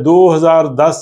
2010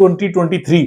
2023,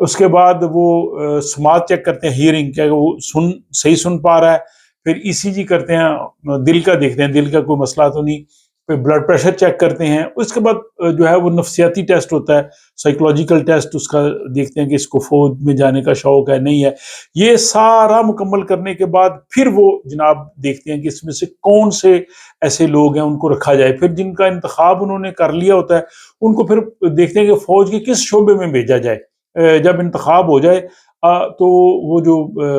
اس کے بعد وہ سماعت چیک کرتے ہیں، ہیئرنگ، کیا وہ صحیح سن پا رہا ہے، پھر ای سی جی کرتے ہیں، دل کا دیکھتے ہیں دل کا کوئی مسئلہ تو نہیں، پھر بلڈ پریشر چیک کرتے ہیں، اس کے بعد جو ہے وہ نفسیاتی ٹیسٹ ہوتا ہے، سائیکولوجیکل ٹیسٹ، اس کا دیکھتے ہیں کہ اس کو فوج میں جانے کا شوق ہے نہیں ہے۔ یہ سارا مکمل کرنے کے بعد پھر وہ جناب دیکھتے ہیں کہ اس میں سے کون سے ایسے لوگ ہیں ان کو رکھا جائے، پھر جن کا انتخاب انہوں نے کر لیا ہوتا ہے ان کو پھر دیکھتے ہیں کہ فوج کے کس شعبے میں بھیجا جائے۔ جب انتخاب ہو جائے تو وہ جو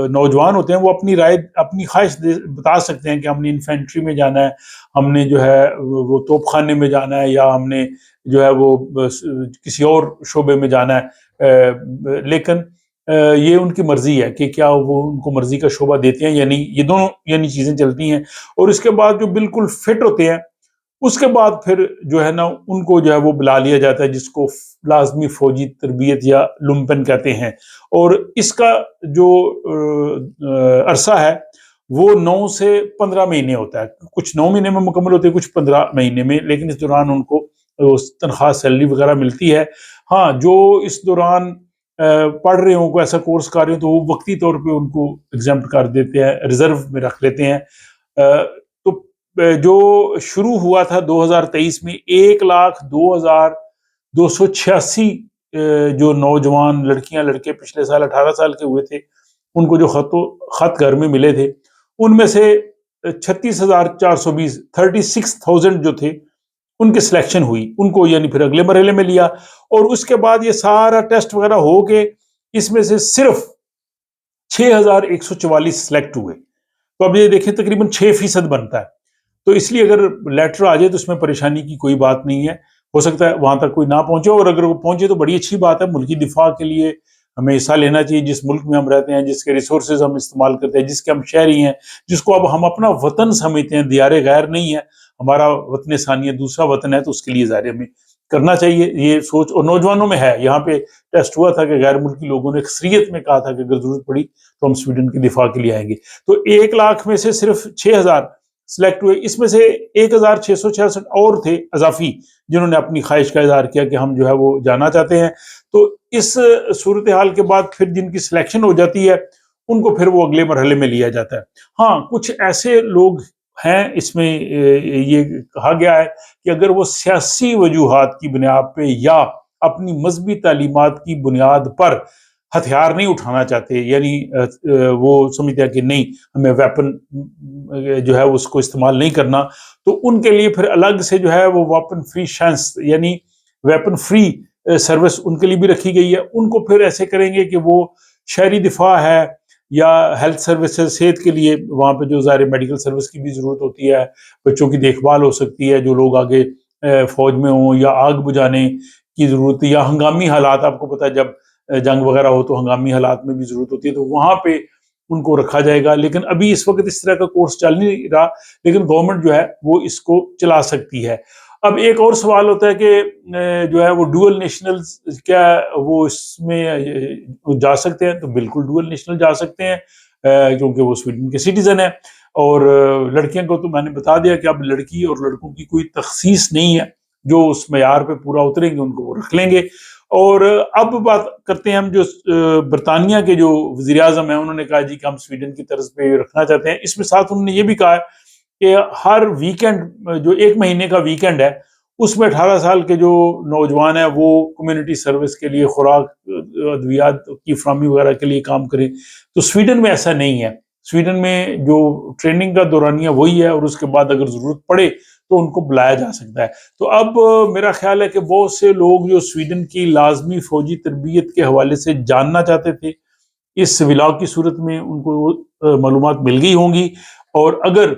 نوجوان ہوتے ہیں وہ اپنی رائے، اپنی خواہش بتا سکتے ہیں کہ ہم نے انفینٹری میں جانا ہے، ہم نے جو ہے وہ توپ خانے میں جانا ہے، یا ہم نے جو ہے وہ کسی اور شعبے میں جانا ہے۔ لیکن یہ ان کی مرضی ہے کہ کیا وہ ان کو مرضی کا شعبہ دیتے ہیں یا نہیں، یہ دونوں یعنی چیزیں چلتی ہیں۔ اور اس کے بعد جو بالکل فٹ ہوتے ہیں اس کے بعد پھر جو ہے نا ان کو جو ہے وہ بلا لیا جاتا ہے، جس کو لازمی فوجی تربیت یا لمپن کہتے ہیں، اور اس کا جو عرصہ ہے وہ 9 سے 15 مہینے ہوتا ہے، کچھ 9 مہینے میں مکمل ہوتے ہیں، کچھ 15 مہینے میں، لیکن اس دوران ان کو تنخواہ سیلری وغیرہ ملتی ہے۔ ہاں، جو اس دوران پڑھ رہے ہوں، کوئی ایسا کورس کر رہے ہوں تو وہ وقتی طور پہ ان کو ایگزمپٹ کر دیتے ہیں، ریزرو میں رکھ لیتے ہیں۔ تو جو شروع ہوا تھا 2023 میں 1,02,286 جو نوجوان لڑکیاں لڑکے پچھلے سال 18 سال کے ہوئے تھے، ان کو جو خط گھر میں ملے تھے، ان میں سے 36,420 36,000 جو تھے ان کی سلیکشن ہوئی، ان کو یعنی پھر اگلے مرحلے میں لیا، اور اس کے بعد یہ سارا ٹیسٹ وغیرہ ہو کے اس میں سے صرف 6,144 سلیکٹ ہوئے۔ تو اب یہ دیکھیں تقریباً 6% بنتا ہے، تو اس لیے اگر لیٹر آ جائے تو اس میں پریشانی کی کوئی بات نہیں ہے، ہو سکتا ہے وہاں تک کوئی نہ پہنچے، اور اگر وہ پہنچے تو بڑی اچھی بات ہے، ملکی دفاع کے لیے ہمیں حصہ لینا چاہیے، جس ملک میں ہم رہتے ہیں، جس کے ریسورسز ہم استعمال کرتے ہیں، جس کے ہم شہری ہیں، جس کو اب ہم اپنا وطن سمجھتے ہیں، دیار غیر نہیں ہے، ہمارا وطن ثانیہ دوسرا وطن ہے، تو اس کے لیے ظاہر ہمیں کرنا چاہیے یہ سوچ، اور نوجوانوں میں ہے۔ یہاں پہ ٹیسٹ ہوا تھا کہ غیر ملکی لوگوں نے اکثریت میں کہا تھا کہ اگر ضرورت پڑی تو ہم سویڈن کی دفاع کے لیے آئیں گے، تو 1,00,000 میں سے صرف 6,000 سلیکٹ ہوئے، اس میں سے 1,666 اور تھے اضافی جنہوں نے اپنی خواہش کا اظہار کیا کہ ہم جو ہے وہ جانا چاہتے ہیں۔ تو اس صورتحال کے بعد پھر جن کی سلیکشن ہو جاتی ہے ان کو پھر وہ اگلے مرحلے میں لیا جاتا ہے۔ ہاں، کچھ ایسے لوگ ہیں اس میں یہ کہا گیا ہے کہ اگر وہ سیاسی وجوہات کی بنیاد پہ یا اپنی مذہبی تعلیمات کی بنیاد پر ہتھیار نہیں اٹھانا چاہتے، یعنی وہ سمجھتے ہیں کہ نہیں ہمیں ویپن جو ہے اس کو استعمال نہیں کرنا، تو ان کے لیے پھر الگ سے جو ہے وہ ویپن فری شانس یعنی ویپن فری سروس ان کے لیے بھی رکھی گئی ہے۔ ان کو پھر ایسے کریں گے کہ وہ شہری دفاع ہے یا ہیلتھ سروسز، صحت کے لیے وہاں پہ جو ظاہر میڈیکل سروس کی بھی ضرورت ہوتی ہے، بچوں کی دیکھ بھال ہو سکتی ہے، جو لوگ آگے فوج میں ہوں، یا آگ بجھانے کی ضرورت، یا ہنگامی حالات، آپ کو پتہ ہے جب جنگ وغیرہ ہو تو ہنگامی حالات میں بھی ضرورت ہوتی ہے، تو وہاں پہ ان کو رکھا جائے گا۔ لیکن ابھی اس وقت اس طرح کا کورس چل نہیں رہا، لیکن گورنمنٹ جو ہے وہ اس کو چلا سکتی ہے۔ اب ایک اور سوال ہوتا ہے کہ جو ہے وہ ڈوئل نیشنل کیا وہ اس میں جا سکتے ہیں؟ تو بالکل ڈوئل نیشنل جا سکتے ہیں، کیونکہ وہ سویڈن کے سٹیزن ہیں۔ اور لڑکیوں کو تو میں نے بتا دیا کہ اب لڑکی اور لڑکوں کی کوئی تخصیص نہیں ہے، جو اس معیار پہ پورا اتریں گے ان کو وہ رکھ لیں گے۔ اور اب بات کرتے ہیں ہم جو برطانیہ کے جو وزیر اعظم ہیں، انہوں نے کہا جی کہ ہم سویڈن کی طرز پہ رکھنا چاہتے ہیں۔ اس میں ساتھ انہوں نے یہ بھی کہا ہے کہ ہر ویکینڈ جو 1 مہینے کا ویکینڈ ہے اس میں 18 سال کے جو نوجوان ہیں وہ کمیونٹی سروس کے لیے، خوراک ادویات کی فراہمی وغیرہ کے لیے کام کریں۔ تو سویڈن میں ایسا نہیں ہے، سویڈن میں جو ٹریننگ کا دورانیہ وہی ہے، اور اس کے بعد اگر ضرورت پڑے تو ان کو بلایا جا سکتا ہے۔ تو اب میرا خیال ہے کہ بہت سے لوگ جو سویڈن کی لازمی فوجی تربیت کے حوالے سے جاننا چاہتے تھے، اس ولاگ کی صورت میں ان کو معلومات مل گئی ہوں گی، اور اگر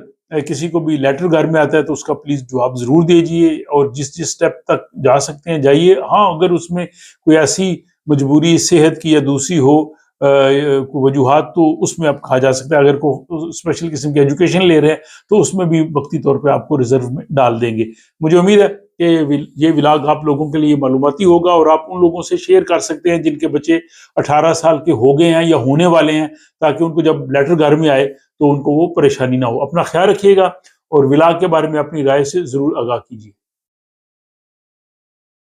کسی کو بھی لیٹر گھر میں آتا ہے تو اس کا پلیز جواب ضرور دیجیے، اور جس اسٹیپ تک جا سکتے ہیں جائیے۔ ہاں، اگر اس میں کوئی ایسی مجبوری صحت کی یا دوسری ہو وجوہات تو اس میں آپ کھا جا سکتا ہے۔ اگر کوئی اسپیشل قسم کی ایجوکیشن لے رہے ہیں تو اس میں بھی وقتی طور پہ آپ کو ریزرو میں ڈال دیں گے۔ مجھے امید ہے کہ یہ ولاگ آپ لوگوں کے لیے معلوماتی ہوگا، اور آپ ان لوگوں سے شیئر کر سکتے ہیں جن کے بچے 18 سال کے ہو گئے ہیں یا ہونے والے ہیں، تاکہ ان کو جب لیٹر گھر میں آئے تو ان کو وہ پریشانی نہ ہو۔ اپنا خیال رکھیے گا، اور ولاگ کے بارے میں اپنی رائے سے ضرور آگاہ کیجیے۔